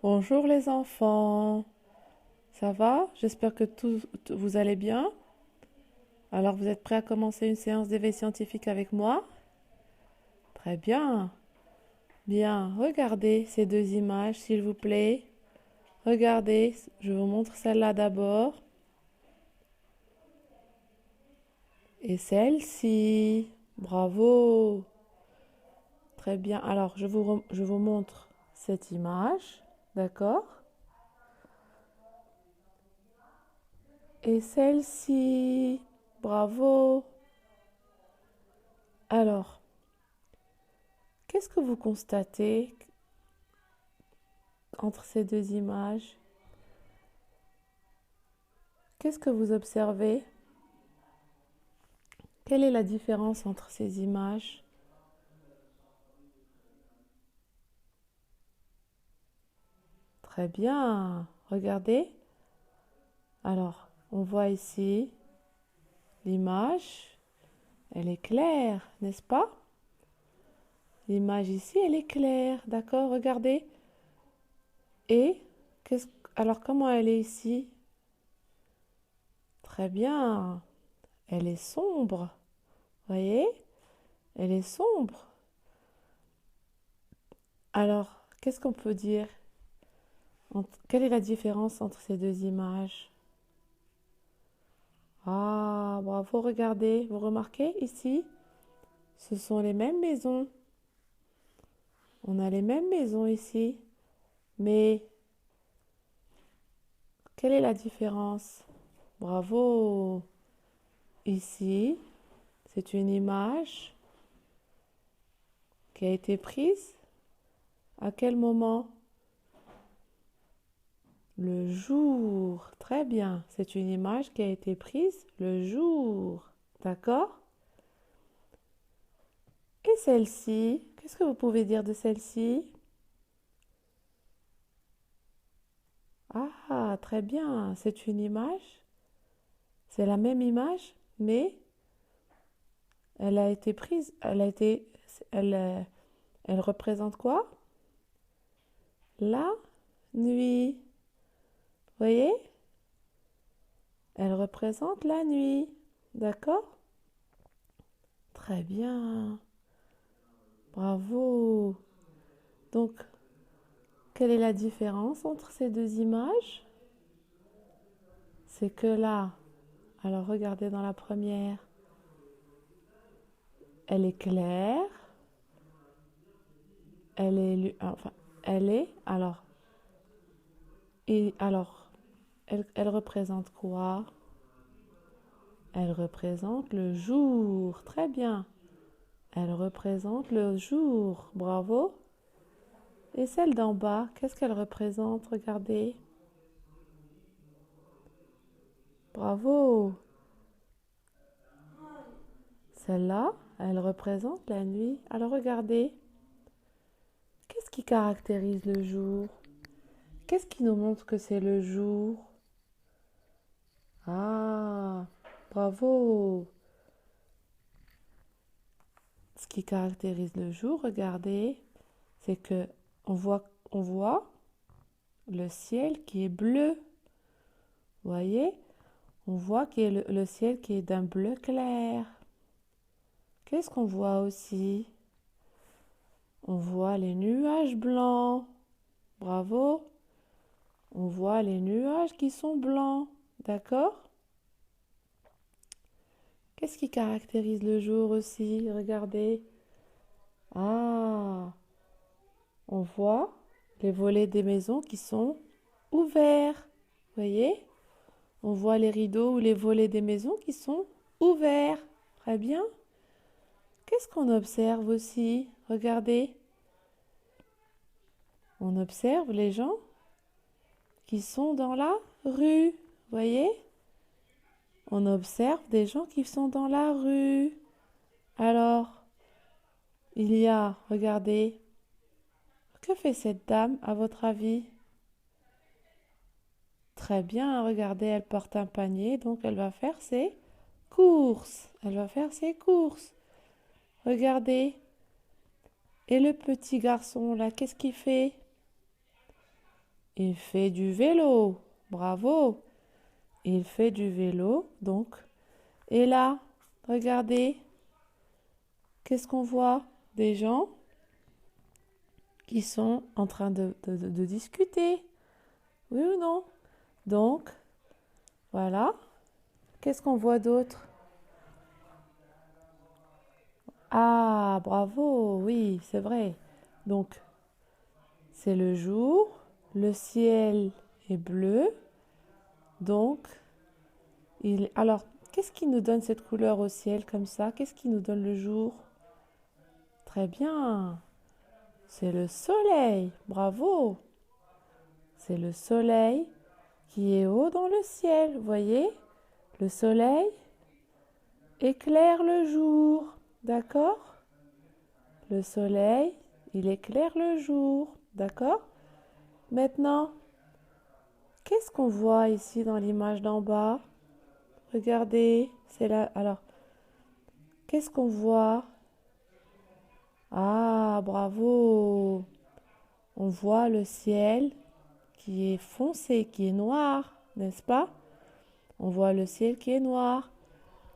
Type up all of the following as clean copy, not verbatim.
Bonjour les enfants, ça va? J'espère que vous allez bien. Alors vous êtes prêts à commencer une séance d'éveil scientifique avec moi? Très bien. Bien, regardez ces deux images s'il vous plaît. Regardez, je vous montre celle-là d'abord et celle-ci. Bravo. Très bien. Alors je vous montre cette image, d'accord? Et celle-ci. Bravo. Alors, qu'est-ce que vous constatez entre ces deux images? Qu'est-ce que vous observez? Quelle est la différence entre ces images? Très bien. Regardez. Alors, on voit ici l'image. Elle est claire, n'est-ce pas? L'image ici, elle est claire. D'accord? Regardez. Et alors, comment elle est ici? Très bien. Elle est sombre. Voyez? Elle est sombre. Alors, qu'est-ce qu'on peut dire? Quelle est la différence entre ces deux images? Ah, bravo, regardez, vous remarquez ici, ce sont les mêmes maisons. On a les mêmes maisons ici, mais quelle est la différence? Bravo. Ici, c'est une image qui a été prise. À quel moment? Le jour. Très bien. C'est une image qui a été prise le jour. D'accord? Et celle-ci, qu'est-ce que vous pouvez dire de celle-ci? Ah, très bien. C'est une image. C'est la même image, mais elle a été prise. Elle, euh, elle représente quoi? La nuit. Voyez? Elle représente la nuit. D'accord? Très bien. Bravo. Donc, quelle est la différence entre ces deux images? C'est que là, alors regardez dans la première, elle est claire, enfin, alors, elle représente quoi? Elle représente le jour. Très bien. Elle représente le jour. Bravo. Et celle d'en bas, qu'est-ce qu'elle représente? Regardez. Bravo. Celle-là, elle représente la nuit. Alors regardez. Qu'est-ce qui caractérise le jour? Qu'est-ce qui nous montre que c'est le jour? Ah, bravo. Ce qui caractérise le jour, regardez, c'est que on voit le ciel qui est bleu. Vous voyez? On voit qu'il y a le ciel qui est d'un bleu clair. Qu'est-ce qu'on voit aussi? On voit les nuages blancs. Bravo. On voit les nuages qui sont blancs. D'accord? Qu'est-ce qui caractérise le jour aussi? Regardez. Ah, on voit les volets des maisons qui sont ouverts. Voyez? On voit les rideaux ou les volets des maisons qui sont ouverts. Très bien. Qu'est-ce qu'on observe aussi? Regardez. On observe les gens qui sont dans la rue. Voyez? On observe des gens qui sont dans la rue. Alors, il y a, regardez, que fait cette dame à votre avis? Très bien, regardez, elle porte un panier, donc elle va faire ses courses. Elle va faire ses courses. Regardez. Et le petit garçon là, qu'est-ce qu'il fait? Il fait du vélo. Bravo. Il fait du vélo, donc. Et là, regardez, qu'est-ce qu'on voit? Des gens qui sont en train de discuter. Oui ou non? Donc, voilà. Qu'est-ce qu'on voit d'autre? Ah, bravo, oui, c'est vrai. Donc, c'est le jour, le ciel est bleu, donc, alors, qu'est-ce qui nous donne cette couleur au ciel comme ça? Qu'est-ce qui nous donne le jour? Très bien, c'est le soleil, bravo. C'est le soleil qui est haut dans le ciel, vous voyez? Le soleil éclaire le jour, d'accord? Le soleil, il éclaire le jour, d'accord? Maintenant, qu'est-ce qu'on voit ici dans l'image d'en bas? Regardez, c'est là. Alors, qu'est-ce qu'on voit? Ah, bravo! On voit le ciel qui est foncé, qui est noir, n'est-ce pas? On voit le ciel qui est noir.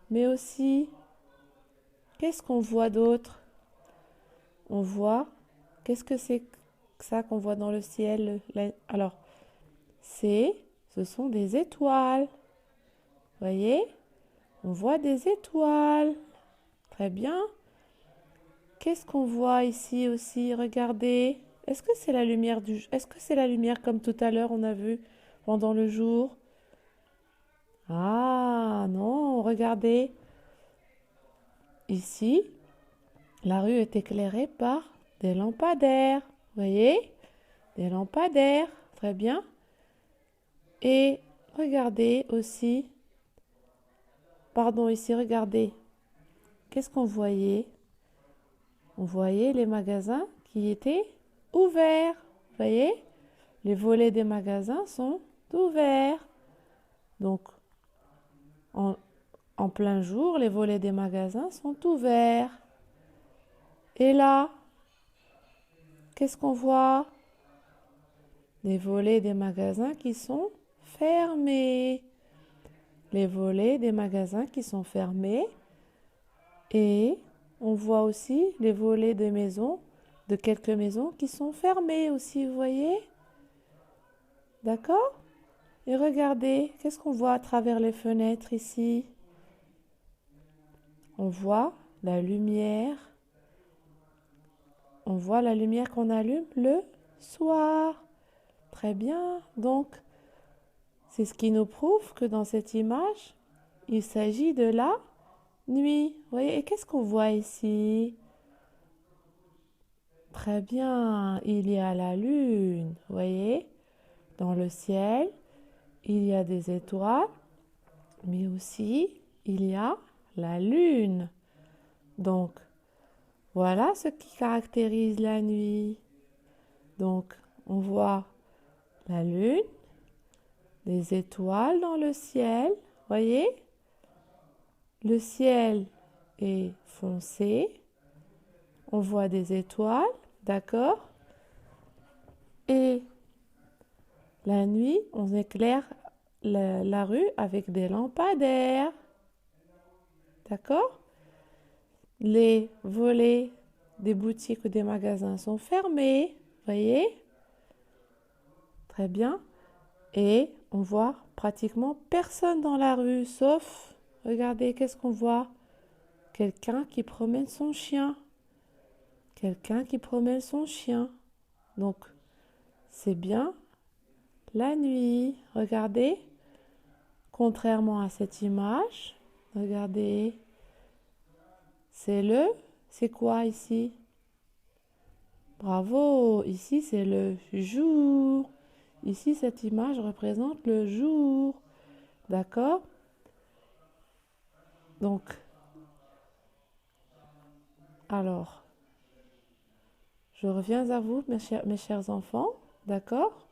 Mais aussi, qu'est-ce qu'on voit d'autre? On voit, qu'est-ce que c'est que ça qu'on voit dans le ciel? Alors, ce sont des étoiles. Voyez? On voit des étoiles. Très bien. Qu'est-ce qu'on voit ici aussi? Regardez. Est-ce que c'est la lumière comme tout à l'heure on a vu pendant le jour? Ah non, regardez. Ici, la rue est éclairée par des lampadaires. Voyez? Des lampadaires. Très bien. Et regardez aussi. Pardon, ici, regardez. Qu'est-ce qu'on voyait? On voyait les magasins qui étaient ouverts. Vous voyez? Les volets des magasins sont ouverts. Donc, en, en plein jour, les volets des magasins sont ouverts. Et là, qu'est-ce qu'on voit? Les volets des magasins qui sont fermés. Les volets des magasins qui sont fermés. Et on voit aussi les volets des maisons, de quelques maisons qui sont fermées aussi, vous voyez? D'accord? Et regardez, qu'est-ce qu'on voit à travers les fenêtres ici? On voit la lumière. On voit la lumière qu'on allume le soir. Très bien. Donc, c'est ce qui nous prouve que dans cette image, il s'agit de la nuit. Vous voyez? Et qu'est-ce qu'on voit ici? Très bien. Il y a la lune. Vous voyez? Dans le ciel, il y a des étoiles, mais aussi il y a la lune. Donc, voilà ce qui caractérise la nuit. Donc, on voit la lune, des étoiles dans le ciel. Voyez? Le ciel est foncé. On voit des étoiles, d'accord? Et la nuit, on éclaire la rue avec des lampadaires. D'accord? Les volets des boutiques ou des magasins sont fermés. Voyez? Très bien. Et on voit pratiquement personne dans la rue, sauf, regardez, qu'est-ce qu'on voit? Quelqu'un qui promène son chien. Quelqu'un qui promène son chien. Donc, c'est bien la nuit. Regardez, contrairement à cette image, regardez, c'est quoi ici? Bravo, ici c'est le jour. Ici, cette image représente le jour. D'accord? Donc, alors, je reviens à vous, mes chers enfants. D'accord?